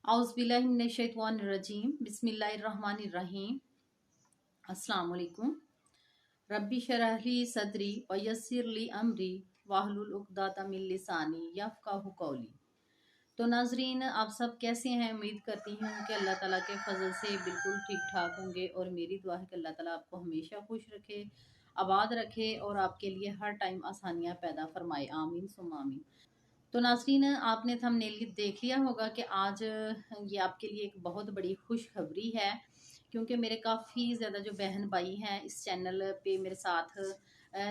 औज़ुबिल्लाहिमिनश्शैतानिर्रजीम बिस्मिल्लाहिर्रहमानिर्रहीम। अस्सलाम वालेकुम। रब्बी शरह ली सदरी व यस्सिर ली अमरी वाहलुल उक़दतम मिन लिसानी यफ़क़हू क़ौली। तो नाजरीन, आप सब कैसे हैं? उम्मीद करती हूँ कि अल्लाह ताला के फजल से बिल्कुल ठीक ठाक होंगे और मेरी दुआ है कि अल्लाह ताला आपको हमेशा खुश रखे, आबाद रखे और आपके लिए हर टाइम आसानियाँ पैदा फरमाए। आमीन सुम्मा आमीन। तो नाज़रीन, आपने थंबनेल देख लिया होगा कि आज ये आपके लिए एक बहुत बड़ी खुशखबरी है, क्योंकि मेरे काफ़ी ज़्यादा जो बहन भाई हैं इस चैनल पे मेरे साथ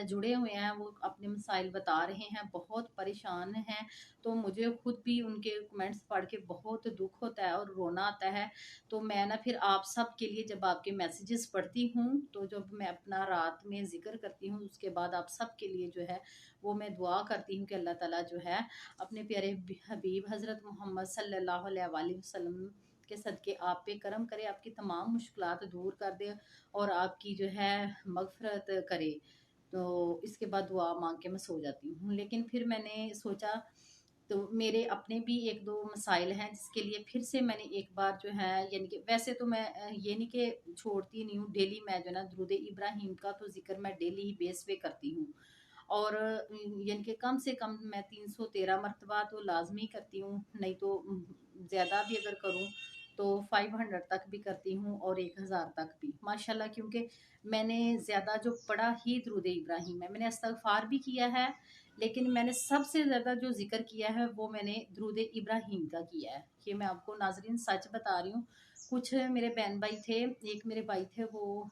जुड़े हुए हैं, वो अपने मसाइल बता रहे हैं, बहुत परेशान हैं। तो मुझे खुद भी उनके कमेंट्स पढ़ के बहुत दुख होता है और रोना आता है। तो मैं ना फिर आप सब के लिए जब आपके मैसेजेस पढ़ती हूँ, तो जब मैं अपना रात में ज़िक्र करती हूँ, उसके बाद आप सब के लिए जो है वो मैं दुआ करती हूँ कि अल्लाह ताला जो है अपने प्यारे हबीब हज़रत मोहम्मद सल्लल्लाहु अलैहि वसल्लम के सदके आप पे करम करे, आपकी तमाम मुश्किलात दूर कर दे और आपकी जो है मगफ़रत करे। तो इसके बाद दुआ मांग के मैं सो जाती हूँ। लेकिन फिर मैंने सोचा, तो मेरे अपने भी एक दो मसाइल हैं जिसके लिए फिर से मैंने एक बार जो है, यानी कि वैसे तो मैं ये नहीं कि छोड़ती नहीं हूँ, डेली मैं जो है ना दुरूद इब्राहिम का तो जिक्र मैं डेली ही बेस पे करती हूँ। और यानी कि कम से कम मैं 313 मरतबा तो लाज़मी करती हूँ, नहीं तो ज़्यादा भी अगर करूँ तो 500 तक भी करती हूँ और 1000 तक भी माशाल्लाह। क्योंकि मैंने ज़्यादा जो पढ़ा ही दुरूद इब्राहिम है, मैंने इस्तग़फ़ार भी किया है, लेकिन मैंने सबसे ज़्यादा जो ज़िक्र किया है वो मैंने दुरूद इब्राहिम का किया है। ये मैं आपको नाज़रीन सच बता रही हूँ। कुछ मेरे बहन भाई थे, एक मेरे भाई थे, वो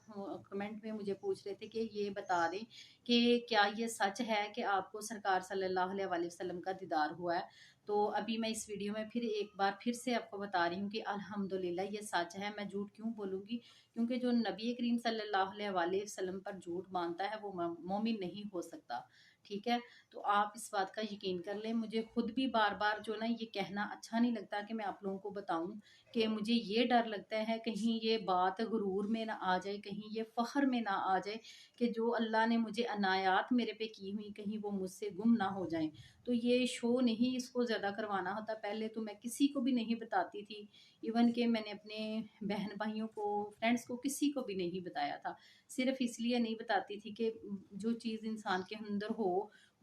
कमेंट में मुझे पूछ रहे थे कि ये बता दें कि क्या ये सच है कि आपको सरकार सल्लल्लाहु अलैहि वसल्लम का दीदार हुआ है। तो अभी मैं इस वीडियो में फिर एक बार फिर से आपको बता रही हूँ कि अल्हम्दुलिल्लाह ये सच है। मैं झूठ क्यों बोलूँगी, क्योंकि जो नबी करीम सल्लल्लाहु अलैहि वसल्लम पर झूठ मानता है वो मोमिन नहीं हो सकता। ठीक है, तो आप इस बात का यकीन कर लें। मुझे खुद भी बार बार जो ना ये कहना अच्छा नहीं लगता कि मैं आप लोगों को बताऊं, कि मुझे ये डर लगता है कहीं ये बात गुरूर में ना आ जाए, कहीं ये फ़ख्र में ना आ जाए कि जो अल्लाह ने मुझे अनायात मेरे पे की हुई कहीं वो मुझसे गुम ना हो जाएं। तो ये शो नहीं इसको ज़्यादा करवाना होता। पहले तो मैं किसी को भी नहीं बताती थी, इवन कि मैंने अपने बहन भाइयों को, फ्रेंड्स को, किसी को भी नहीं बताया था। सिर्फ इसलिए नहीं बताती थी कि जो चीज़ इंसान के अंदर हो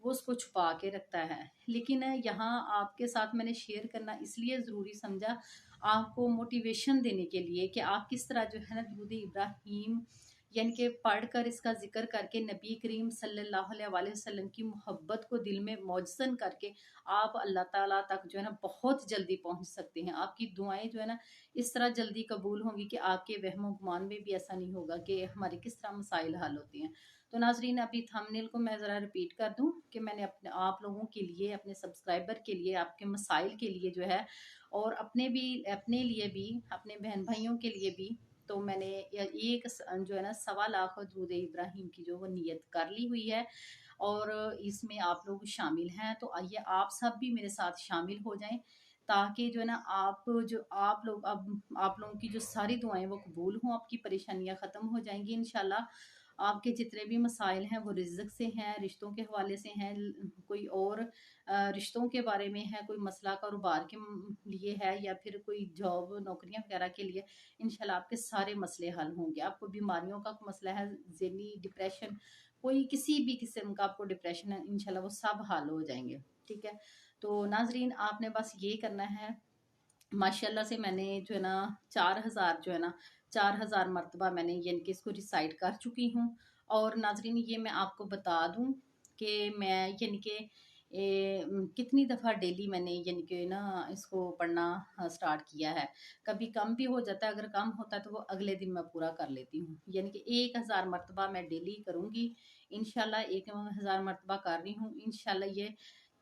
वो उसको छुपा के रखता है। लेकिन यहाँ आपके साथ मैंने शेयर करना इसलिए ज़रूरी समझा, आपको मोटिवेशन देने के लिए कि आप किस तरह जो है ना दुरूद इब्राहिम यानी कि पढ़कर इसका ज़िक्र करके नबी करीम सल्लल्लाहु अलैहि वसल्लम की मोहब्बत को दिल में मौजज़न करके आप अल्लाह ताला तक जो है ना बहुत जल्दी पहुँच सकते हैं। आपकी दुआएँ जो है ना इस तरह जल्दी कबूल होंगी कि आपके वहमो गुमान में भी ऐसा नहीं होगा कि हमारे किस तरह मसाइल हल होते हैं। तो नाज़रीन, अभी थंबनेल को मैं ज़रा रिपीट कर दूँ कि मैंने अपने आप लोगों के लिए, अपने सब्सक्राइबर के लिए, आपके मसाइल के लिए जो है और अपने लिए भी, अपने बहन भाइयों के लिए भी, तो मैंने एक जो है ना 1.25 लाख दुरूद इब्राहिम की जो वो नियत कर ली हुई है और इसमें आप लोग शामिल हैं। तो आइए आप सब भी मेरे साथ शामिल हो जाएं, ताकि जो है ना आप लोग, अब आप लोगों की जो सारी दुआएं वो कबूल हों, आपकी परेशानियां ख़त्म हो जाएंगी इंशाल्लाह। आपके जितने भी मसाइल हैं वो रिज़्क से हैं, रिश्तों के हवाले से हैं, कोई और रिश्तों के बारे में है, कोई मसला कारोबार के लिए है, या फिर कोई जॉब नौकरियां वगैरह के लिए, इंशाल्लाह आपके सारे मसले हल होंगे। आपको बीमारियों का मसला है, ज़हनी डिप्रेशन, कोई किसी भी किस्म का आपको डिप्रेशन है, इंशाल्लाह वो सब हल हो जाएंगे। ठीक है, तो नाजरीन आपने बस ये करना है। माशाल्लाह से मैंने जो है ना 4000 जो है ना 4000 मरतबा मैंने यानी कि इसको रिसाइट कर चुकी हूँ। और नाजरीन ये मैं आपको बता दूँ कि मैं यानी कि कितनी दफ़ा डेली मैंने यानी कि ना इसको पढ़ना स्टार्ट किया है। कभी कम भी हो जाता है, अगर कम होता है तो वो अगले दिन मैं पूरा कर लेती हूँ। यानी कि 1000 मरतबा मैं डेली करूँगी इंशाल्लाह। 1000 मरतबा कर रही हूँ इंशाल्लाह। ये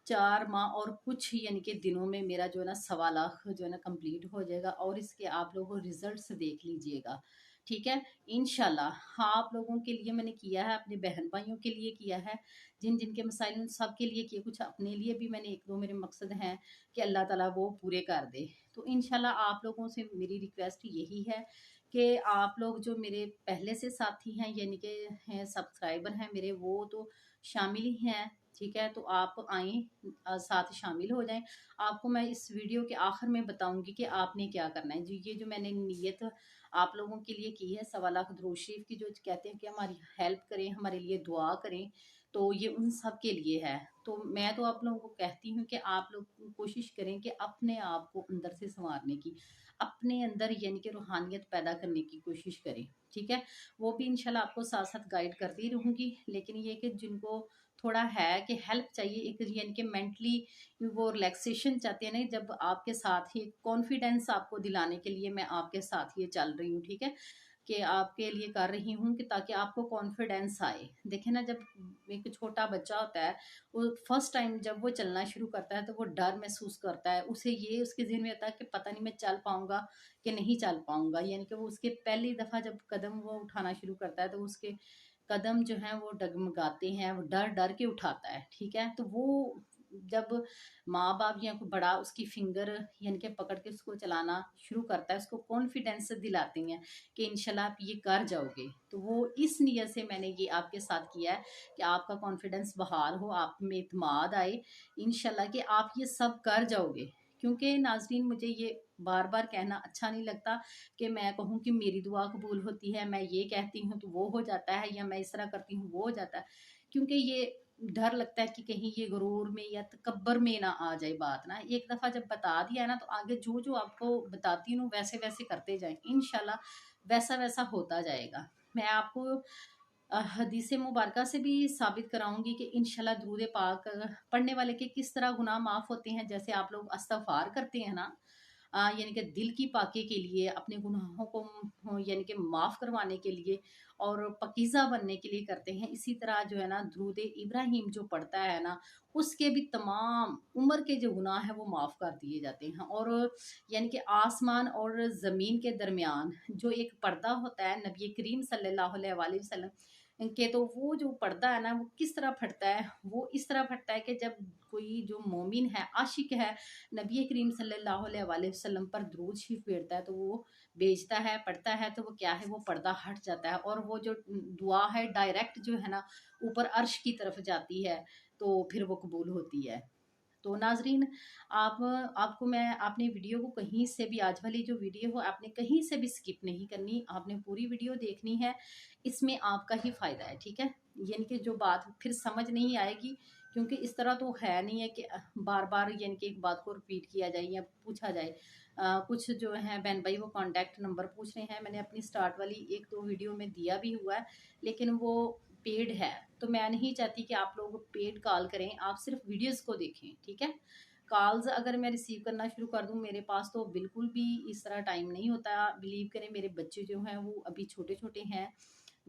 4 माह और कुछ यानी कि दिनों में मेरा जो है ना 1.25 लाख जो है ना कंप्लीट हो जाएगा और इसके आप लोगों रिजल्ट्स देख लीजिएगा। ठीक है, इंशाल्लाह। हाँ, आप लोगों के लिए मैंने किया है, अपने बहन भाइयों के लिए किया है, जिन जिनके मसाइल उन सब के लिए किए, कुछ अपने लिए भी मैंने, एक दो मेरे मकसद हैं कि अल्लाह ताला वो पूरे कर दे। तो इंशाल्लाह आप लोगों से मेरी रिक्वेस्ट यही है कि आप लोग जो मेरे पहले से साथी हैं यानी कि हैं सब्सक्राइबर हैं मेरे, वो तो शामिल ही हैं, ठीक है, तो आप आएँ, साथ शामिल हो जाएँ। आपको मैं इस वीडियो के आखिर में बताऊँगी कि आपने क्या करना है। जी, ये जो मैंने नीयत आप लोगों के लिए की है, सवा लाख दुरूद शरीफ की, जो कहते हैं कि हमारी हेल्प करें, हमारे लिए दुआ करें, तो ये उन सब के लिए है। तो मैं तो आप लोगों को कहती हूँ कि आप लोग कोशिश करें कि अपने आप को अंदर से सँवारने की, अपने अंदर यानी कि रूहानियत पैदा करने की कोशिश करें, ठीक है? वो भी इंशाल्लाह आपको साथ-साथ गाइड करती रहूँगी। लेकिन ये कि जिनको थोड़ा है कि हेल्प चाहिए, एक यानी कि मेंटली वो रिलैक्सेशन चाहते हैं ना, जब आपके साथ ही कॉन्फिडेंस आपको दिलाने के लिए मैं आपके साथ ये चल रही हूँ, ठीक है? कि आपके लिए कर रही हूँ कि ताकि आपको कॉन्फिडेंस आए। देखिए ना, जब एक छोटा बच्चा होता है, वो फर्स्ट टाइम जब वो चलना शुरू करता है तो वो डर महसूस करता है। उसे ये उसके ज़हन में आता है कि पता नहीं मैं चल पाऊँगा कि नहीं चल पाऊँगा। यानी कि वो उसके पहली दफ़ा जब कदम वो उठाना शुरू करता है तो उसके कदम जो हैं वो डगमगाते हैं, वो डर-डर के उठाता है, ठीक है? तो वो जब माँ-बाप या कोई बड़ा उसकी फिंगर यानी कि पकड़ के उसको चलाना शुरू करता है, उसको कॉन्फिडेंस दिलाते हैं कि इंशाल्लाह आप ये कर जाओगे। तो वो इस नियत से मैंने ये आपके साथ किया है कि आपका कॉन्फिडेंस बहाल हो, आप में इत्मीनान आए इंशाल्लाह कि आप ये सब कर जाओगे। क्योंकि नाज़रीन, मुझे ये बार-बार कहना अच्छा नहीं लगता कि मैं कहूँ कि मेरी दुआ कबूल होती है, मैं ये कहती हूँ तो वो हो जाता है, या मैं इस तरह करती हूँ वो हो जाता है। क्योंकि ये डर लगता है कि कहीं ये गुरूर में या तकब्बर में ना आ जाए बात ना। एक दफ़ा जब बता दिया है ना, तो आगे जो-जो आपको बताती हूँ वैसे-वैसे करते जाएँ। इंशाल्लाह वैसा-वैसा होता जाएगा। मैं आपको हदीस मुबारका से भी साबित कराऊँगी कि इंशाल्लाह दुरूद पाक पढ़ने वाले के किस तरह गुनाह माफ़ होते हैं। जैसे आप लोग इस्तिग़फ़ार करते हैं ना, यानी कि दिल की पाकी के लिए, अपने गुनाहों को यानी कि माफ़ करवाने के लिए और पकीज़ा बनने के लिए करते हैं। इसी तरह जो है ना, दुरूद इब्राहीम जो पढ़ता है ना, उसके भी तमाम उम्र के जो गुनाह हैं वो माफ़ कर दिए जाते हैं। और यानी कि आसमान और ज़मीन के दरमियान जो एक पर्दा होता है नबी करीम सल्लल्लाहु अलैहि वसल्लम के, तो वो जो पर्दा है ना, वो किस तरह फटता है? वो इस तरह फटता है कि जब कोई जो मोमिन है, आशिक है, नबी करीम सल्लल्लाहु अलैहि वसल्लम पर दुरूद शरीफ पढ़ता है, तो वो भेजता है, पढ़ता है, तो वो क्या है, वो पर्दा हट जाता है और वो जो दुआ है डायरेक्ट जो है ना ऊपर अर्श की तरफ जाती है, तो फिर वो कबूल होती है। तो नाज़रीन, आप आपको मैं आपने वीडियो को कहीं से भी, आज वाली जो वीडियो हो, आपने कहीं से भी स्किप नहीं करनी, आपने पूरी वीडियो देखनी है। इसमें आपका ही फ़ायदा है, ठीक है? यानी कि जो बात फिर समझ नहीं आएगी, क्योंकि इस तरह तो है नहीं है कि बार-बार यानी कि एक बात को रिपीट किया जाए या पूछा जाए। कुछ जो हैं बहन भाई वो कॉन्टैक्ट नंबर पूछ रहे हैं, मैंने अपनी स्टार्ट वाली 1-2 वीडियो में दिया भी हुआ है, लेकिन वो पेड है। तो मैं नहीं चाहती कि आप लोग पेड कॉल करें, आप सिर्फ वीडियोस को देखें, ठीक है? कॉल्स अगर मैं रिसीव करना शुरू कर दूं, मेरे पास तो बिल्कुल भी इस तरह टाइम नहीं होता। बिलीव करें, मेरे बच्चे जो हैं वो अभी छोटे छोटे हैं,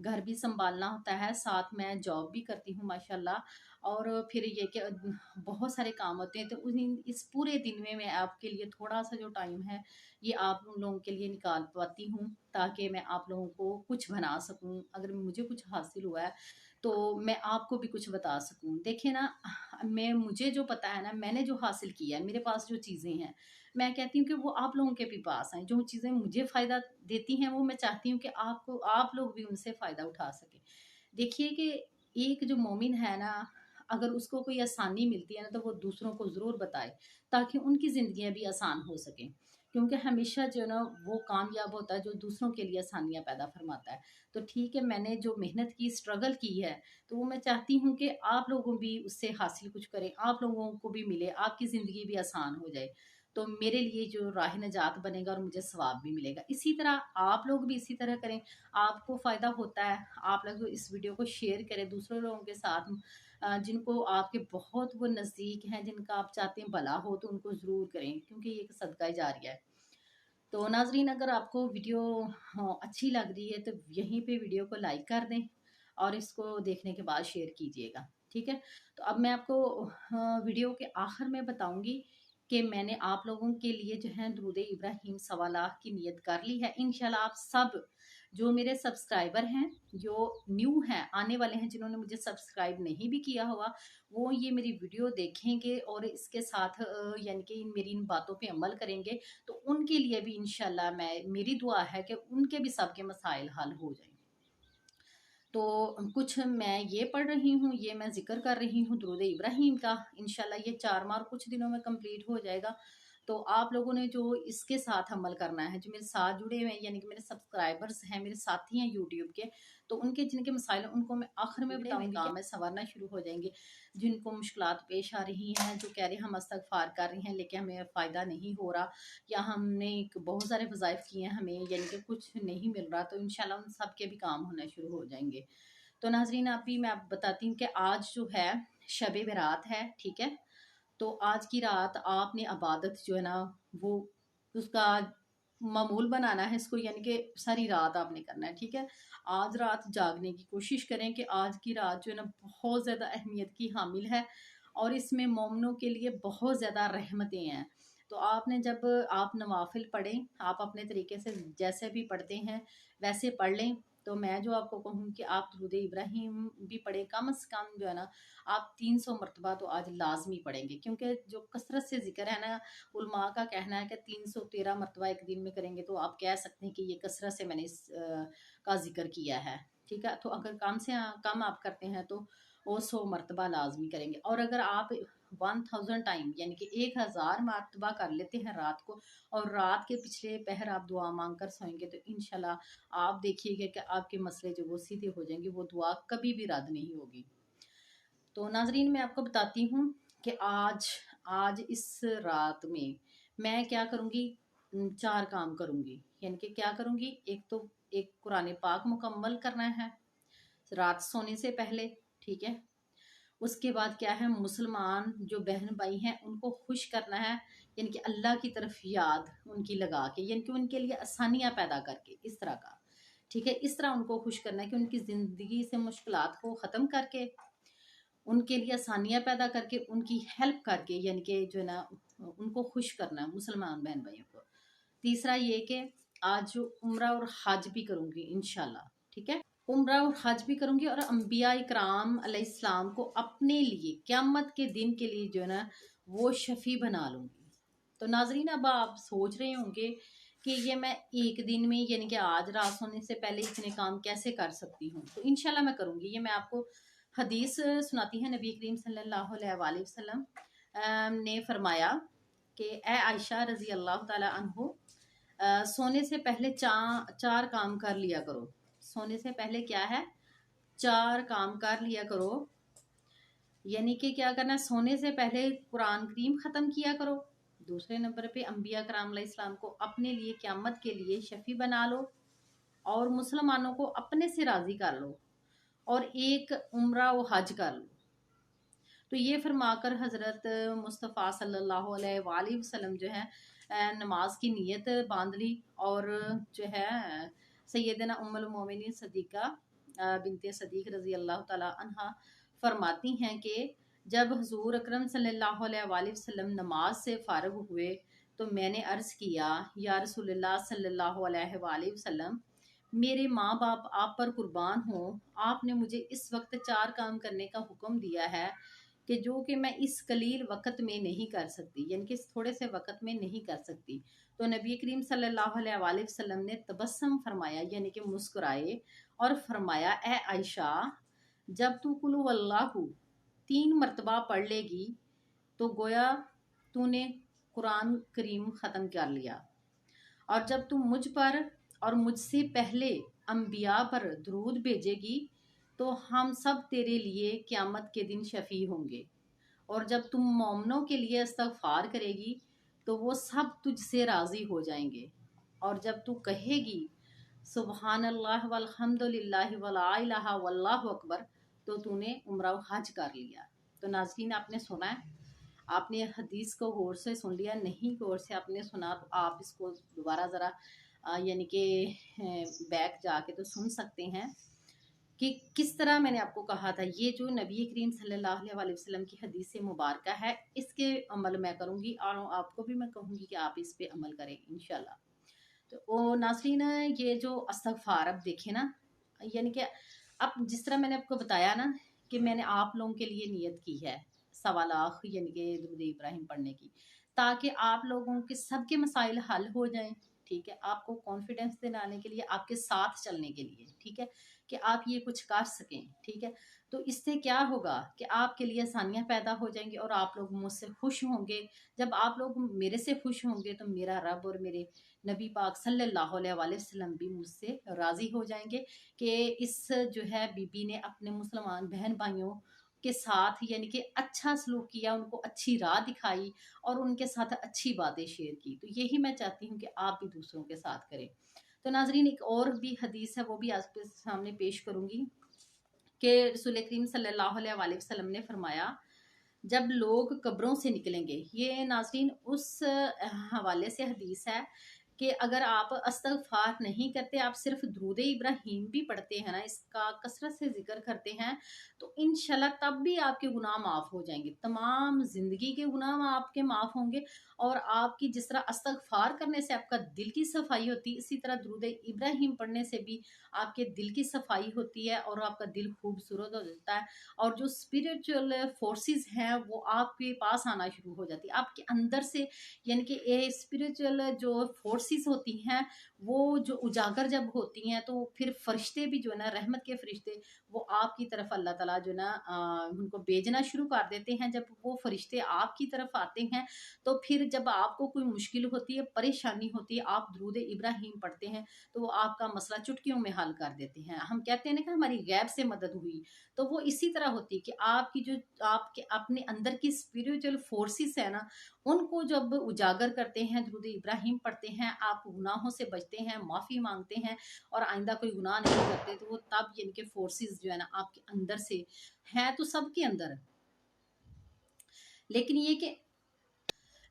घर भी संभालना होता है, साथ मैं जॉब भी करती हूँ माशाल्लाह। और फिर ये कि बहुत सारे काम होते हैं, तो इस पूरे दिन में मैं आपके लिए थोड़ा सा जो टाइम है ये आप लोगों के लिए निकाल पाती हूँ, ताकि मैं आप लोगों को कुछ बना सकूँ। अगर मुझे कुछ हासिल हुआ है तो मैं आपको भी कुछ बता सकूँ। देखिए ना, मैं मुझे जो पता है ना, मैंने जो हासिल किया है, मेरे पास जो चीज़ें हैं, मैं कहती हूँ कि वो आप लोगों के भी पास आएँ। जो चीज़ें मुझे फ़ायदा देती हैं, वो मैं चाहती हूँ कि आप लोग भी उनसे फ़ायदा उठा सकें। देखिए कि एक जो मोमिन है ना, अगर उसको कोई आसानी मिलती है ना, तो वो दूसरों को ज़रूर बताए, ताकि उनकी ज़िंदगियाँ भी आसान हो सकें। क्योंकि हमेशा जो है ना, वो कामयाब होता है जो दूसरों के लिए आसानियाँ पैदा फ़रमाता है। तो ठीक है, मैंने जो मेहनत की, स्ट्रगल की है, तो वो मैं चाहती हूँ कि आप लोगों भी उससे हासिल कुछ करें, आप लोगों को भी मिले, आपकी ज़िंदगी भी आसान हो जाए। तो मेरे लिए जो राह निजात बनेगा और मुझे सवाब भी मिलेगा। इसी तरह आप लोग भी इसी तरह करें, आपको फ़ायदा होता है। आप लोग इस वीडियो को शेयर करें दूसरे लोगों के साथ, जिनको आपके बहुत वो नज़दीक हैं, जिनका आप चाहते हैं भला हो, तो उनको ज़रूर करें, क्योंकि ये एक सदका जारिया है। तो नाज़रीन, अगर आपको वीडियो अच्छी लग रही है तो यहीं पे वीडियो को लाइक कर दें और इसको देखने के बाद शेयर कीजिएगा, ठीक है? तो अब मैं आपको वीडियो के आखिर में बताऊंगी कि मैंने आप लोगों के लिए जो है दुरूद इब्राहीम सवा लाख की नियत कर ली है। इंशाल्लाह आप सब जो मेरे सब्सक्राइबर हैं, जो न्यू हैं, आने वाले हैं, जिन्होंने मुझे सब्सक्राइब नहीं भी किया हुआ, वो ये मेरी वीडियो देखेंगे और इसके साथ यानी कि मेरी इन बातों पे अमल करेंगे, तो उनके लिए भी इंशाल्लाह मेरी दुआ है कि उनके भी सबके मसाइल हल हो जाएं। तो कुछ मैं ये पढ़ रही हूँ, ये मैं ज़िक्र कर रही हूँ दुरूद इब्राहिम का। इंशाल्लाह ये 4 माह कुछ दिनों में कंप्लीट हो जाएगा। तो आप लोगों ने जो इसके साथ अमल करना है, जो मेरे साथ जुड़े हुए हैं, यानी कि मेरे सब्सक्राइबर्स हैं, मेरे साथी हैं यूट्यूब के, तो उनके जिनके मसाइल हैं उनको मैं आखिर में बताऊँगी, काम है संवरना शुरू हो जाएंगे। जिनको मुश्किलात पेश आ रही हैं, जो कह रहे हैं हम इस्तगफार कर रहे हैं लेकिन हमें फ़ायदा नहीं हो रहा, या हमने बहुत सारे वज़ाइफ किए हैं हमें यानी कि कुछ नहीं मिल रहा, तो इंशाल्लाह उन सब के भी काम होना शुरू हो जाएंगे। तो नाज़रीन अभी मैं आप बताती हूँ कि आज जो है शब बारात है, ठीक है। तो आज की रात आपने इबादत जो है ना वो उसका मामूल बनाना है इसको, यानी कि सारी रात आपने करना है, ठीक है। आज रात जागने की कोशिश करें कि आज की रात जो है ना बहुत ज़्यादा अहमियत की हामिल है और इसमें मोमिनों के लिए बहुत ज़्यादा रहमतें हैं। तो आपने जब आप नवाफिल पढ़ें, आप अपने तरीके से जैसे भी पढ़ते हैं वैसे पढ़ लें। तो मैं जो आपको कहूँ कि आप दुरूद इब्राहिम भी पढ़ें, कम से कम जो है ना आप 300 मरतबा तो आज लाजमी पढ़ेंगे, क्योंकि जो कसरत से जिक्र है ना, उलमा का कहना है कि 313 मरतबा एक दिन में करेंगे तो आप कह सकते हैं कि ये कसरत से मैंने का जिक्र किया है, ठीक है। तो अगर कम से कम आप करते हैं तो वो 100 मरतबा लाजमी करेंगे। और अगर आप 1000 टाइम यानी कि 1000 मरतबा कर लेते हैं रात को, और रात के पिछले पहर आप दुआ मांग कर सोएंगे, तो इंशाल्लाह आप देखिएगा कि आपके मसले जो वो सीधे हो जाएंगे, वो दुआ कभी भी रद्द नहीं होगी। तो नाजरीन मैं आपको बताती हूँ कि आज आज इस रात में मैं क्या करूँगी। 4 काम करूँगी, यानी कि क्या करूँगी। एक तो एक कुरान पाक मुकम्मल करना है रात सोने से पहले, ठीक है। उसके बाद क्या है, मुसलमान जो बहन भाई हैं उनको खुश करना है, यानी कि अल्लाह की तरफ याद उनकी लगा के, यानी कि उनके लिए आसानियाँ पैदा करके, इस तरह का, ठीक है। इस तरह उनको खुश करना है कि उनकी ज़िंदगी से मुश्किलात को ख़त्म करके उनके लिए आसानियाँ पैदा करके उनकी हेल्प करके, यानी कि जो है ना उनको खुश करना है मुसलमान बहन भाइयों को। तीसरा ये कि आज जो उम्रा और हज भी करूँगी इंशाल्लाह, ठीक है। उम्रा और हज भी करूँगी और अम्बिया इकराम अलैहिस्सलाम को अपने लिए क़यामत के दिन के लिए जो है ना वो शफ़ी बना लूँगी। तो नाज़रीन अब आप सोच रहे होंगे कि ये मैं एक दिन में यानी कि आज रात सोने से पहले इतने काम कैसे कर सकती हूँ। तो इंशाल्लाह मैं करूँगी। ये मैं आपको हदीस सुनाती है। नबी करीम सल्लल्लाहु अलैहि वसल्लम ने फरमाया कि ए आयशा रज़ी अल्लाह ताला अन्हु, सोने से पहले चार काम कर लिया करो। सोने से पहले क्या है, 4 काम कर लिया करो। यानी कि क्या करना है, सोने से पहले कुरान करीम ख़त्म किया करो। दूसरे नंबर पे अम्बिया कराम अलैहिस्सलाम को अपने लिए क़यामत के लिए शफ़ी बना लो और मुसलमानों को अपने से राज़ी कर लो, और एक उम्रा व हज कर लो। तो ये फरमाकर हज़रत मुस्तफ़ा सल्लल्लाहु अलैहि वसल्लम जो है नमाज की नीयत बांध ली, और जो है सैयदना उम्मुल मोमिनीन सदीक़ा बिनते सदीक़ रज़ी अल्लाह ताला अन्हा फरमाती हैं कि जब हुज़ूर अकरम सल्लल्लाहु अलैहि वसल्लम नमाज से फ़ारिग हुए तो मैंने अर्ज़ किया, या रसूलल्लाह सल्लल्लाहु अलैहि वसल्लम, मेरे माँ बाप आप पर कुर्बान हों, आपने मुझे इस वक्त 4 काम करने का हुक्म दिया है कि जो कि मैं इस कलील वक़्त में नहीं कर सकती, यानी कि इस थोड़े से वक़्त में नहीं कर सकती। तो नबी करीम सल्लल्लाहु अलैहि वसल्लम ने तबस्सुम फरमाया, यानी कि मुस्कुराए और फरमाया, ए आयशा, जब तू कुल वल्लाहु 3 मरतबा पढ़ लेगी तो गोया तूने कुरान करीम ख़त्म कर लिया, और जब तुम मुझ पर और मुझसे पहले अम्बिया पर दरूद भेजेगी तो हम सब तेरे लिए क़यामत के दिन शफ़ी होंगे, और जब तुम मोमिनों के लिए इस्तग़फ़ार करेगी तो वो सब तुझसे राज़ी हो जाएंगे, और जब तू कहेगी सुबहानल्लाह वल्हम्दुलिल्लाह वला इलाहा वल्लाहु अकबर, तो तूने उम्रा व हज कर लिया। तो नाज़रीन आपने सुना है, आपने हदीस को गौर से सुन लिया, नहीं गौर से आपने सुना तो आप इसको दोबारा ज़रा यानी कि बैक जाके तो सुन सकते हैं कि किस तरह मैंने आपको कहा था। ये जो नबी करीम सल्लल्लाहु अलैहि वसल्लम की हदीस मुबारक है, इसके अमल मैं करूँगी और आपको भी मैं कहूँगी कि आप इस पे अमल करें इंशाल्लाह। तो ओ नाज़रीन, ये जो इस्तग़फ़ार अब देखें ना, यानी कि अब जिस तरह मैंने आपको बताया ना कि मैंने आप लोगों के लिए नियत की है 1.25 लाख यानी कि दुरूद इब्राहिम पढ़ने की, ताकि आप लोगों के सबके मसाइल हल हो जाएं, ठीक है, आपको कॉन्फिडेंस दिलाने के लिए, आपके साथ चलने के लिए, ठीक है, कि आप ये कुछ कर सकें, ठीक है। तो इससे क्या होगा कि आपके लिए आसानियाँ पैदा हो जाएँगी और आप लोग मुझसे खुश होंगे। जब आप लोग मेरे से खुश होंगे तो मेरा रब और मेरे नबी पाक सल्लल्लाहु अलैहि वसल्लम भी मुझसे राज़ी हो जाएँगे कि इस जो है बीबी ने अपने मुसलमान बहन भाइयों के साथ यानी कि अच्छा सलूक किया, उनको अच्छी राह दिखाई और उनके साथ अच्छी बातें शेयर की। तो यही मैं चाहती हूँ कि आप भी दूसरों के साथ करें। तो नाज़रीन, एक और भी हदीस है, वो भी आपके सामने पेश करूँगी कि रसूल करीम सल्लल्लाहु अलैहि वसल्लम ने फरमाया, जब लोग कब्रों से निकलेंगे, ये नाज़रीन उस हवाले से हदीस है कि अगर आप इस्तग़फ़ार नहीं करते, आप सिर्फ़ दुरूद इब्राहीम भी पढ़ते हैं ना, इसका कसरत से ज़िक्र करते हैं, तो इंशाल्लाह तब भी आपके गुनाह माफ़ हो जाएँगे। तमाम ज़िंदगी के गुनाह आपके माफ़ होंगे और आपकी जिस तरह इस्तग़फ़ार करने से आपका दिल की सफ़ाई होती है, इसी तरह दुरूद इब्राहीम पढ़ने से भी आपके दिल की सफ़ाई होती है और आपका दिल खूबसूरत हो जाता है और जो स्पिरिचुअल फोर्सेस हैं वो आपके पास आना शुरू हो जाती है आपके अंदर से, यानी कि ये स्पिरिचुअल जो फोर्सेस होती हैं वो जो उजागर जब होती हैं तो फिर फरिश्ते भी जो है ना, रहमत के फरिश्ते, वो आपकी तरफ अल्लाह ताला जो है ना उनको भेजना शुरू कर देते हैं। जब वो फरिश्ते आपकी तरफ आते हैं तो फिर जब आपको कोई मुश्किल होती है, परेशानी होती है, आप दुरूद इब्राहीम पढ़ते हैं तो वो आपका मसला चुटकियों में हल कर देते हैं। हम कहते हैं ना कि हमारी गैब से मदद हुई, तो वो इसी तरह होती है कि आपकी जो आपके अपने अंदर की स्पिरिचुअल फोर्सेस है ना, उनको जब उजागर करते हैं, दुरूद इब्राहिम पढ़ते हैं, आप गुनाहों से बचते हैं, माफ़ी माँगते हैं और आइंदा कोई गुनाह नहीं करते, तो वो तब यानी कि फोर्सेस जो है ना आपके अंदर से है, तो सबके अंदर, लेकिन ये कि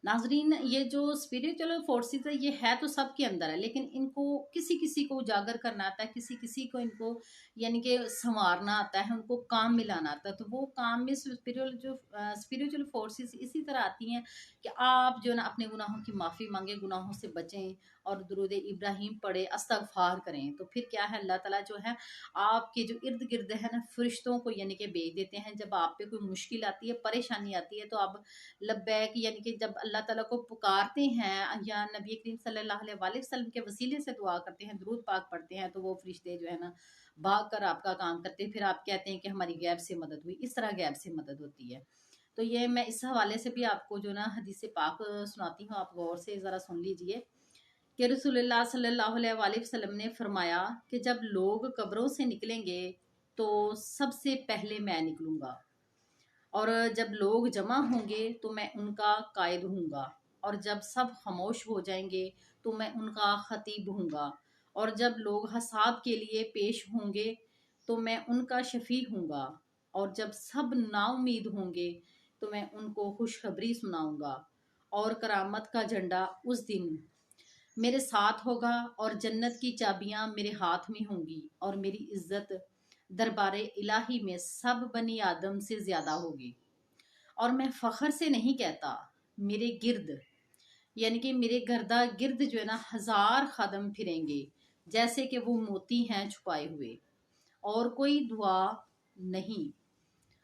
नाज़रीन ये जो स्पिरिचुअल फोर्सेस है ये है तो सबके अंदर है, लेकिन इनको किसी किसी को उजागर करना आता है, किसी किसी को इनको यानी कि संवारना आता है, उनको काम में लाना आता है। तो वो काम में स्पिरिचुअल फोर्सेस इसी तरह आती हैं कि आप जो है ना अपने गुनाहों की माफ़ी मांगे, गुनाहों से बचें और दुरूद इब्राहिम पढ़े, अस्तगफार करें। तो फिर क्या है, अल्लाह ताला जो है आपके जो इर्द गिर्द है ना फरिश्तों को यानी कि भेज देते हैं। जब आप पे कोई मुश्किल आती है, परेशानी आती है, तो आप लब्बैक यानी कि जब अल्लाह ताला को पुकारते हैं या नबी करीम सल्लल्लाहु अलैहि वसल्लम के वसीले से दुआ करते हैं, दुरूद पाक पढ़ते हैं, तो वो फरिश्ते जो है ना भाग कर आपका काम करते हैं। फिर आप कहते हैं कि हमारी गैब से मदद हुई, इस तरह गैब से मदद होती है। तो ये मैं इस हवाले से भी आपको जो ना हदीस पाक सुनाती हूँ, आप गौर से ज़रा सुन लीजिए कि रसूलुल्लाह सल्लल्लाहु अलैहि वसल्लम ने फरमाया कि जब लोग कब्रों से निकलेंगे तो सबसे पहले मैं निकलूंगा और जब लोग जमा होंगे तो मैं उनका कायद हूँगा और जब सब खामोश हो जाएंगे तो मैं उनका खतीब हूँगा और जब लोग हिसाब के लिए पेश होंगे तो मैं उनका शफी हूँगा और जब सब नाउमीद होंगे तो मैं उनको खुशखबरी सुनाऊंगा और करामत का झंडा उस दिन मेरे साथ होगा और जन्नत की चाबियां मेरे हाथ में होंगी और मेरी इज्जत दरबारे इलाही में सब बनी आदम से ज्यादा होगी। और मैं फख्र से नहीं कहता, मेरे गिर्द यानी कि मेरे गर्दा गिर्द जो है ना हजार कदम फिरेंगे जैसे कि वो मोती हैं छुपाए हुए, और कोई दुआ नहीं,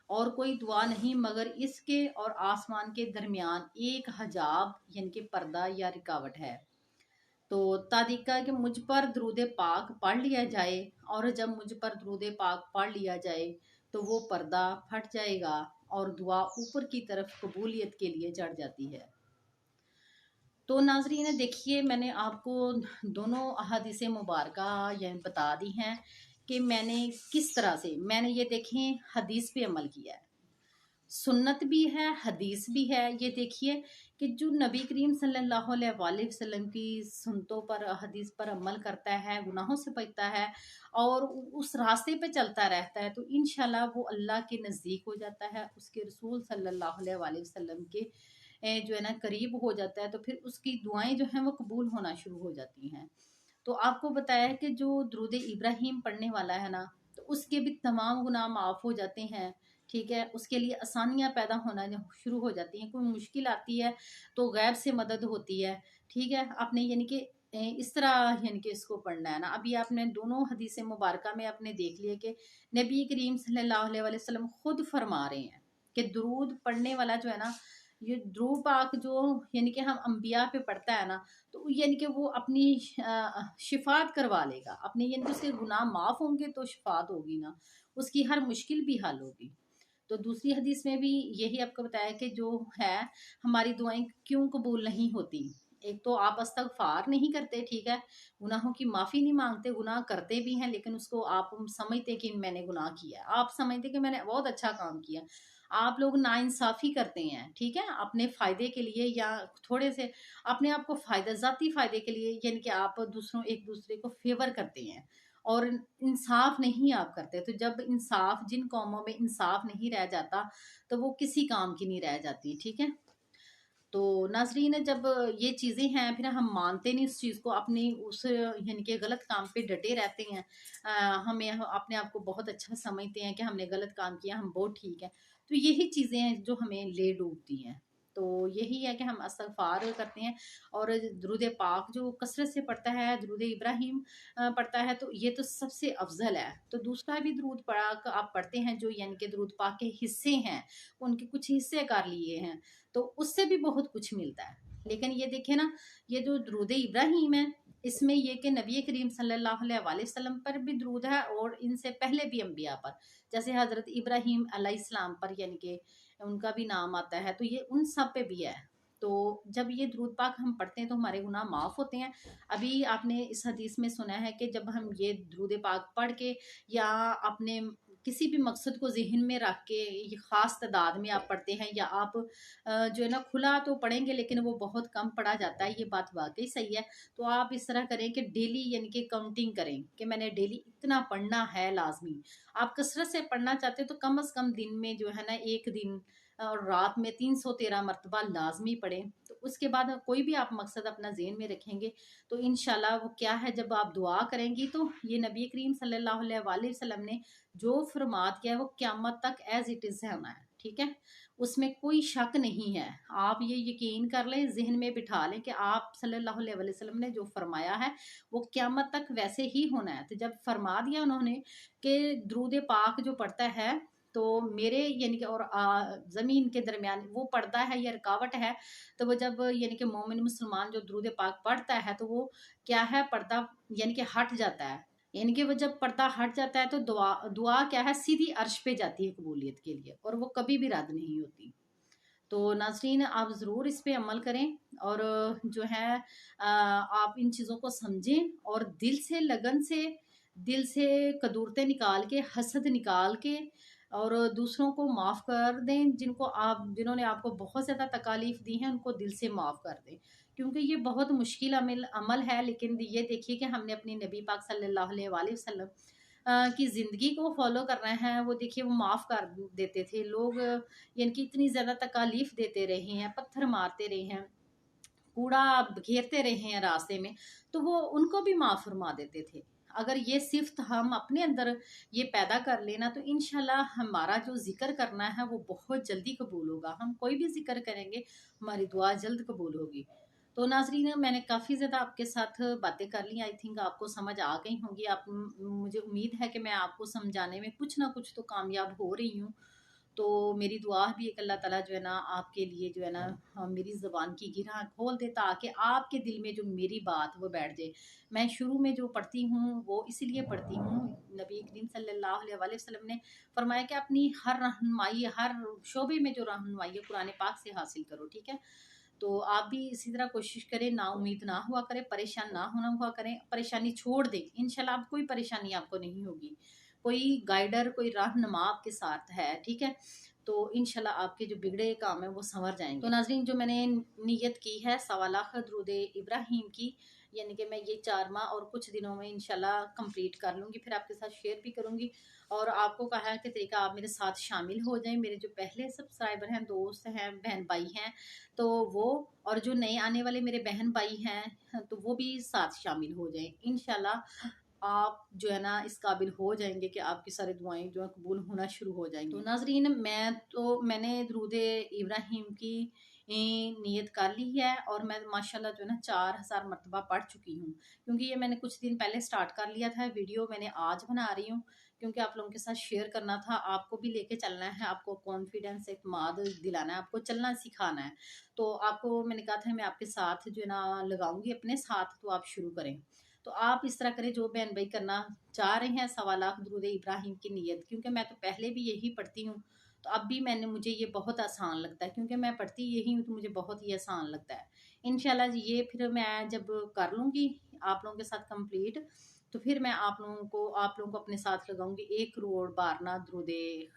और कोई दुआ नहीं मगर इसके और आसमान के दरमियान एक हजाब यानी कि पर्दा या रुकावट है। तो तादिका कि मुझ पर दरूद पाक पढ़ लिया जाए और जब मुझ पर दरूद पाक पढ़ लिया जाए तो वो पर्दा फट जाएगा और दुआ ऊपर की तरफ कबूलियत के लिए चढ़ जाती है। तो नाजरीन देखिए, मैंने आपको दोनों अहादीस मुबारक ये बता दी हैं कि मैंने किस तरह से मैंने ये देखें हदीस पे अमल किया है, सुन्नत भी है, हदीस भी है। ये देखिए कि जो नबी करीम सल्लल्लाहु अलैहि वसल्लम की सुन्नतों पर, हदीस पर अमल करता है, गुनाहों से बचता है और उस रास्ते पे चलता रहता है, तो इंशाल्लाह वो अल्लाह के नज़दीक हो जाता है, उसके रसूल सल्लल्लाहु अलैहि वसल्लम के जो है ना करीब हो जाता है। तो फिर उसकी दुआएं जो हैं वो कबूल होना शुरू हो जाती हैं। तो आपको बताया कि जो दुरूद इब्राहिम पढ़ने वाला है ना, तो उसके भी तमाम गुनाह माफ़ हो जाते हैं, ठीक है। उसके लिए आसानियाँ पैदा होना शुरू हो जाती हैं, कोई मुश्किल आती है तो गैब से मदद होती है, ठीक है। आपने यानी कि इस तरह यानी कि इसको पढ़ना है ना। अभी आपने दोनों हदीस मुबारका में आपने देख लिया कि नबी करीम सल्लल्लाहु अलैहि वसल्लम खुद फरमा रहे हैं कि दुरूद पढ़ने वाला जो है ना, ये दुरूद पाक जो यानी कि हम अंबिया पे पढ़ता है ना, तो यानी कि वो अपनी शिफात करवा लेगा अपनी, यानी कि उसके गुनाह माफ़ होंगे तो शिफात होगी ना, उसकी हर मुश्किल भी हल होगी। तो दूसरी हदीस में भी यही आपको बताया कि जो है हमारी दुआएं क्यों कबूल नहीं होती। एक तो आप इस्तगफार नहीं करते, ठीक है, गुनाहों की माफ़ी नहीं मांगते, गुनाह करते भी हैं लेकिन उसको आप समझते कि मैंने गुनाह किया है, आप समझते कि मैंने बहुत अच्छा काम किया। आप लोग नाइंसाफ़ी करते हैं, ठीक है, अपने फ़ायदे के लिए या थोड़े से अपने आप को फ़ायदा ज़ाती फ़ायदे के लिए, यानी कि आप दूसरों एक दूसरे को फ़ेवर करते हैं और इंसाफ नहीं आप करते। तो जब इंसाफ, जिन कौमों में इंसाफ नहीं रह जाता तो वो किसी काम की नहीं रह जाती, ठीक है। तो नाज़रीन, जब ये चीज़ें हैं फिर हम मानते नहीं उस चीज़ को, अपनी उस यानी कि गलत काम पे डटे रहते हैं। हमें अपने आप को बहुत अच्छा समझते हैं कि हमने गलत काम किया, हम बहुत ठीक है। तो यही चीज़ें हैं जो हमें ले डूबती हैं। तो यही है कि हम इस्तग़फ़ार करते हैं और दुरूद पाक जो कसरत से पढ़ता है, दुरूद इब्राहिम पढ़ता है, तो ये तो सबसे अफ़ज़ल है। तो दूसरा भी दुरूद पाक आप पढ़ते हैं जो यानी कि दुरूद पाक के हिस्से हैं, उनके कुछ हिस्से कर लिए हैं, तो उससे भी बहुत कुछ मिलता है। लेकिन ये देखिए ना, ये जो दुरूद इब्राहिम है, इसमें ये कि नबी करीम सल्लल्लाहु अलैहि वसल्लम पर भी दुरूद है और इनसे पहले भी अंबिया पर, जैसे हज़रत इब्राहिम अलैहिस्सलाम पर यानी कि उनका भी नाम आता है, तो ये उन सब पे भी है। तो जब ये दुरूद पाक हम पढ़ते हैं तो हमारे गुनाह माफ़ होते हैं। अभी आपने इस हदीस में सुना है कि जब हम ये दुरूद पाक पढ़ के या अपने किसी भी मकसद को ज़हन में रख के ये ख़ास तादाद में आप पढ़ते हैं, या आप जो है ना खुला तो पढ़ेंगे लेकिन वो बहुत कम पढ़ा जाता है, ये बात वाक़ई सही है। तो आप इस तरह करें कि डेली यानी कि काउंटिंग करें कि मैंने डेली इतना पढ़ना है लाज़मी। आप कसरत से पढ़ना चाहते हो तो कम से कम दिन में जो है ना 1 दिन और रात में 313 मर्तबा लाज़मी पढ़ें। तो उसके बाद कोई भी आप मकसद अपना ज़हन में रखेंगे तो इंशाल्लाह वो क्या है, जब आप दुआ करेंगी तो ये नबी करीम सल्लल्लाहु अलैहि वसल्लम ने जो फरमात किया है वो क़यामत तक एज़ इट इज़ होना है, ठीक है? उसमें कोई शक नहीं है। आप ये यकीन कर लें, ज़हन में बिठा लें कि आप सल्लल्लाहु अलैहि वसल्लम ने जो फरमाया है वो क़यामत तक वैसे ही होना है। तो जब फरमा दिया उन्होंने कि दुरूद पाक जो पढ़ता है तो मेरे यानी कि और ज़मीन के दरमियान वो पर्दा है या रुकावट है, तो वो जब यानी कि मोमिन मुसलमान जो दुरूद पाक पढ़ता है तो वो क्या है, पर्दा यानी कि हट जाता है। यानी कि वो जब पर्दा हट जाता है तो दुआ दुआ क्या है, सीधी अर्श पे जाती है कबूलियत के लिए और वो कभी भी रद्द नहीं होती। तो नाज़रीन, आप ज़रूर इस पे अमल करें और जो है आप इन चीज़ों को समझें और दिल से, लगन से, दिल से कदूरतें निकाल के, हसद निकाल के और दूसरों को माफ़ कर दें, जिन्होंने आपको बहुत ज़्यादा तकालीफ़ दी हैं, उनको दिल से माफ़ कर दें। क्योंकि ये बहुत मुश्किल अमिल अमल है, लेकिन ये देखिए कि हमने अपने नबी पाक सल्लल्लाहु अलैहि वसल्लम की ज़िंदगी को फ़ॉलो कर रहे हैं, वो देखिए वो माफ़ कर देते थे। लोग यानी कि इतनी ज़्यादा तकालीफ़ देते रहे हैं, पत्थर मारते रहे हैं, कूड़ा घेरते रहे हैं रास्ते में, तो वो उनको भी माफ़ फरमा देते थे। अगर ये सिफ़्त हम अपने अंदर ये पैदा कर लेना तो इंशाल्लाह हमारा जो ज़िक्र करना है वो बहुत जल्दी कबूल होगा। हम कोई भी ज़िक्र करेंगे, हमारी दुआ जल्द कबूल होगी। तो नाज़रीन, मैंने काफ़ी ज़्यादा आपके साथ बातें कर ली, आई थिंक आपको समझ आ गई होंगी। मुझे उम्मीद है कि मैं आपको समझाने में कुछ ना कुछ तो कामयाब हो रही हूँ। तो मेरी दुआ भी एक अल्लाह ताला जो है ना आपके लिए जो है ना मेरी ज़ुबान की गिरह खोल दे ताकि आपके दिल में जो मेरी बात वो बैठ जाए। मैं शुरू में जो पढ़ती हूँ वो इसीलिए पढ़ती हूँ, नबी करीम सल्लल्लाहु अलैहि वसल्लम ने फरमाया कि अपनी हर रहनुमाई, हर शोबे में जो रहनुमाई है कुरान पाक से हासिल करो, ठीक है? तो आप भी इसी तरह कोशिश करें, नाउम्मीद ना हुआ करें, परेशान ना होना हुआ करें, परेशानी छोड़ दें। इंशाल्लाह अब कोई परेशानी आपको नहीं होगी। कोई गाइडर, कोई रहनुमा आपके साथ है, ठीक है? तो इंशाल्लाह आपके जो बिगड़े काम हैं वो सँवर जाएँगे। तो नाज़रीन, जो मैंने नियत की है सवा लाख दुरूद इब्राहिम की, यानी कि मैं ये 4 माह और कुछ दिनों में इंशाल्लाह कंप्लीट कर लूँगी, फिर आपके साथ शेयर भी करूँगी। और आपको कहा है कि तरीका आप मेरे साथ शामिल हो जाएँ। मेरे जो पहले सब्सक्राइबर हैं, दोस्त हैं, बहन-भाई हैं, तो वो और जो नए आने वाले मेरे बहन-भाई हैं, तो वो भी साथ शामिल हो जाएँ। इंशाल्लाह आप जो है ना इस काबिल हो जाएँगे कि आपकी सारी दुआएँ जो है कबूल होना शुरू हो जाएँगी। तो नाज़रीन, मैंने दुरूद इब्राहिम की नियत कर ली है और मैं माशाल्लाह जो है ना 4000 मरतबा पढ़ चुकी हूँ। क्योंकि ये मैंने कुछ दिन पहले स्टार्ट कर लिया था, वीडियो मैंने आज बना रही हूँ क्योंकि आप लोगों के साथ शेयर करना था, आपको भी लेके चलना है, आपको कॉन्फिडेंस एतमाद दिलाना है, आपको चलना सिखाना है। तो आपको मैंने कहा था मैं आपके साथ जो है ना लगाऊंगी अपने साथ, तो आप शुरू करें। तो आप इस तरह करें जो बहन भाई करना चाह रहे हैं, 1.25 लाख दुरूद इब्राहिम की नीयत, क्योंकि मैं तो पहले भी यही पढ़ती हूँ, तो अब भी मुझे ये बहुत आसान लगता है, क्योंकि मैं पढ़ती यही हूँ, तो मुझे बहुत ही आसान लगता है। इंशाल्लाह जी ये फिर मैं जब कर लूँगी आप लोगों के साथ कंप्लीट, तो फिर मैं आप लोगों को अपने साथ लगाऊंगी 1 करोड़ बार ना दुरूद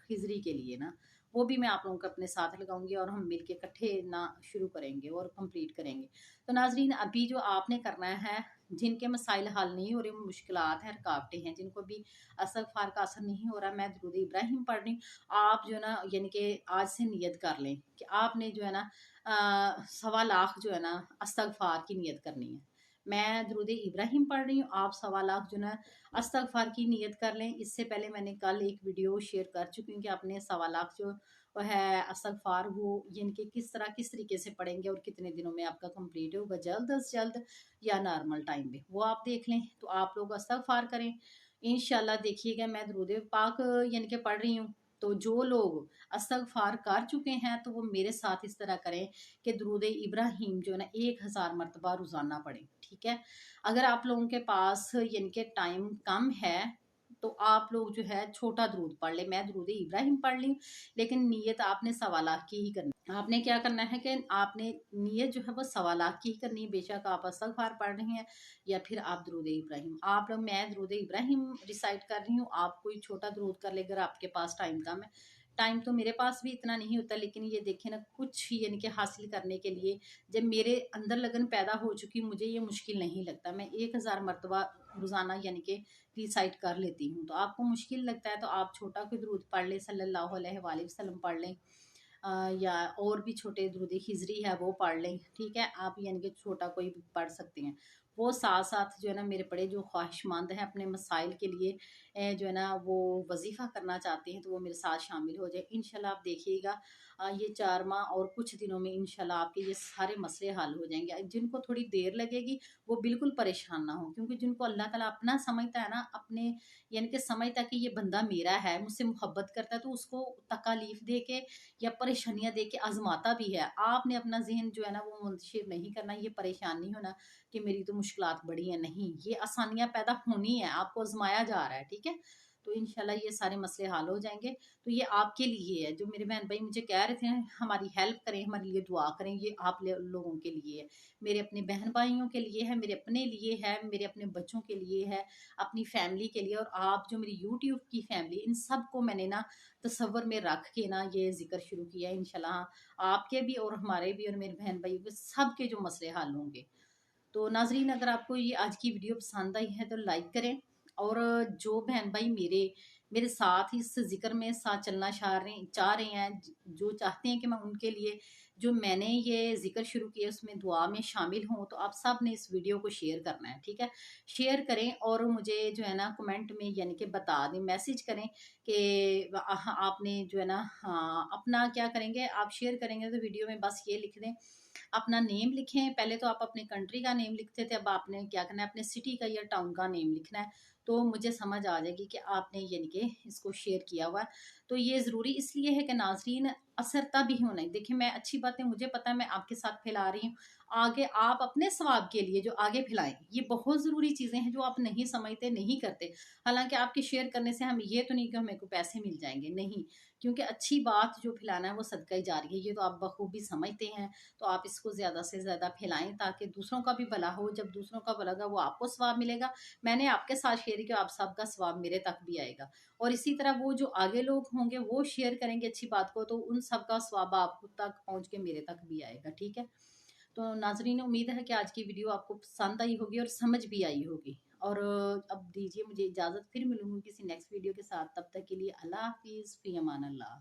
खिजरी के लिए ना, वो भी मैं आप लोगों को अपने साथ लगाऊंगी और हम मिलके इकट्ठे ना शुरू करेंगे और कंप्लीट करेंगे। तो नाजरीन अभी जो आपने करना है, जिनके मसाइल हल नहीं हो रहे, मुश्किलात हैं, रुकावटें हैं, जिनको भी इस्तग़फ़ार का असर नहीं हो रहा, मैं दुरूद इब्राहिम पढ़ रही हूँ, आप जो है ना यानी कि आज से नियत कर लें कि आपने जो है ना 1.25 लाख जो है ना इस्तग़फ़ार की नियत करनी है। मैं दुरूद इब्राहिम पढ़ रही हूँ, आप 1.25 लाख जो ना इस्तग़फ़ार की नियत कर लें। इससे पहले मैंने कल एक वीडियो शेयर कर चुकी हूँ कि आपने 1.25 लाख जो वो है इस्तग़फ़ार, वो यानी कि किस तरीके से पढ़ेंगे और कितने दिनों में आपका कंप्लीट होगा, जल्द से जल्द या नॉर्मल टाइम में, वो आप देख लें। तो आप लोग इस्तग़फ़ार करें, इंशाल्लाह देखिएगा मैं दुरूद पाक यानी कि पढ़ रही हूँ। तो जो लोग इस्तग़फ़ार कर चुके हैं, तो वो मेरे साथ इस तरह करें कि दुरूद इब्राहिम जो है ना 1000 मरतबा रोज़ाना पढ़ें, ठीक है? अगर आप लोगों के पास यानी कि टाइम कम है, तो आप लोग जो है छोटा दुरूद पढ़ लें। मैं दुरूद इब्राहिम पढ़ ली, लेकिन नियत आपने 1.25 लाख की ही करनी है। आपने क्या करना है कि आपने नियत जो है वो 1.25 लाख की ही करनी है, बेशक आप इस्तग़फ़ार पढ़ रही हैं या फिर आप दुरूद इब्राहिम। आप लोग मैं दुरूद इब्राहिम रिसाइट कर रही हूँ, आप कोई छोटा दुरूद कर ले अगर आपके पास टाइम कम है। टाइम तो मेरे पास भी इतना नहीं होता, लेकिन ये देखिए ना कुछ यानी कि हासिल करने के लिए जब मेरे अंदर लगन पैदा हो चुकी, मुझे ये मुश्किल नहीं लगता। मैं 1000 मरतबा रोज़ाना यानी कि रिसाइट कर लेती हूँ। तो आपको मुश्किल लगता है तो आप छोटा कोई दुरूद पढ़ लें, सल्लल्लाहु अलैहि वसल्लम पढ़ लें, या और भी छोटे दुरूद खिजरी है वो पढ़ लें, ठीक है? आप यानी कि छोटा कोई भी पढ़ सकते हैं। वो साथ-साथ जो है ना मेरे बड़े जो ख्वाहिशमंद हैं अपने मसाइल के लिए जो है ना वो वज़ीफ़ा करना चाहते हैं, तो वो मेरे साथ शामिल हो जाएँ। इंशाल्लाह आप देखिएगा ये 4 माह और कुछ दिनों में इंशाल्लाह आपके ये सारे मसले हल हो जाएँगे। जिनको थोड़ी देर लगेगी वो बिल्कुल परेशान ना हों, क्योंकि जिनको अल्लाह ताला अपना समझता है ना, अपने यानी कि समझता है कि ये बंदा मेरा है, मुझसे मोहब्बत करता है, तो उसको तकालीफ दे के या परेशानियाँ दे के आज़माता भी है। आपने अपना ज़हन जो है ना वो मुंतशिर नहीं करना, ये परेशान नहीं होना कि मेरी तो मुश्किलात बड़ी हैं, नहीं, ये आसानियाँ पैदा होनी है, आपको आज़माया जा रहा है, ठीक है? तो इंशाल्लाह ये सारे मसले हल हो जाएँगे। तो ये आपके लिए है, जो मेरे बहन-भाई मुझे कह रहे थे हमारी हेल्प करें, हमारे लिए दुआ करें, ये आप लोगों के लिए है। मेरे अपने बहन-भाइयों के लिए है, मेरे अपने लिए है, मेरे अपने बच्चों के लिए है, अपनी फैमिली के लिए, और आप जो मेरी यूट्यूब की फैमिली, इन सबको मैंने ना तसव्वुर में रख के ना ये ज़िक्र शुरू किया है। इंशाल्लाह आपके भी और हमारे भी और मेरे बहन-भाइयों के सबके जो मसले हल होंगे। तो नाज़रीन अगर आपको ये आज की वीडियो पसंद आई है तो लाइक करें, और जो बहन भाई मेरे मेरे साथ इस ज़िक्र में साथ चलना चाह रहे हैं, जो चाहते हैं कि मैं उनके लिए जो मैंने ये ज़िक्र शुरू किया उसमें दुआ में शामिल हूँ, तो आप सब ने इस वीडियो को शेयर करना है, ठीक है? शेयर करें और मुझे जो है ना कमेंट में यानी कि बता दें, मैसेज करें कि आपने जो है ना हाँ, अपना क्या करेंगे, आप शेयर करेंगे तो वीडियो में बस ये लिख दें, अपना नेम लिखें। पहले तो आप अपने कंट्री का नेम लिखते थे, अब आपने क्या करना है अपने सिटी का या टाउन का नेम लिखना है, तो मुझे समझ आ जाएगी कि आपने यानी कि इसको शेयर किया हुआ है। तो ये ज़रूरी इसलिए है कि नाज़रीन असर तभी होना है, देखिए मैं अच्छी बातें मुझे पता है मैं आपके साथ फैला रही हूँ, आगे आप अपने सवाब के लिए जो आगे फैलाएं, ये बहुत ज़रूरी चीज़ें हैं जो आप नहीं समझते, नहीं करते। हालांकि आपके शेयर करने से हम ये तो नहीं कि हमें को पैसे मिल जाएंगे, नहीं, क्योंकि अच्छी बात जो फैलाना है वो सदका ही जारी है, ये तो आप बखूबी समझते हैं। तो आप इसको ज़्यादा से ज़्यादा फैलाएँ ताकि दूसरों का भी भला हो, जब दूसरों का भला होगा वो आपको सवाब मिलेगा, मैंने आपके साथ शेयर किया, आप सबका सवाब मेरे तक भी आएगा, और इसी तरह वो जो आगे लोग होंगे वो शेयर करेंगे अच्छी बात को, तो उन सबका सवाब आप तक पहुँच के मेरे तक भी आएगा, ठीक है? तो नाज़रीन उम्मीद है कि आज की वीडियो आपको पसंद आई होगी और समझ भी आई होगी, और अब दीजिए मुझे इजाज़त, फिर मिलूँगी किसी नेक्स्ट वीडियो के साथ, तब तक के लिए अल्लाह हाफ़िज़, फ़ी अमान अल्लाह।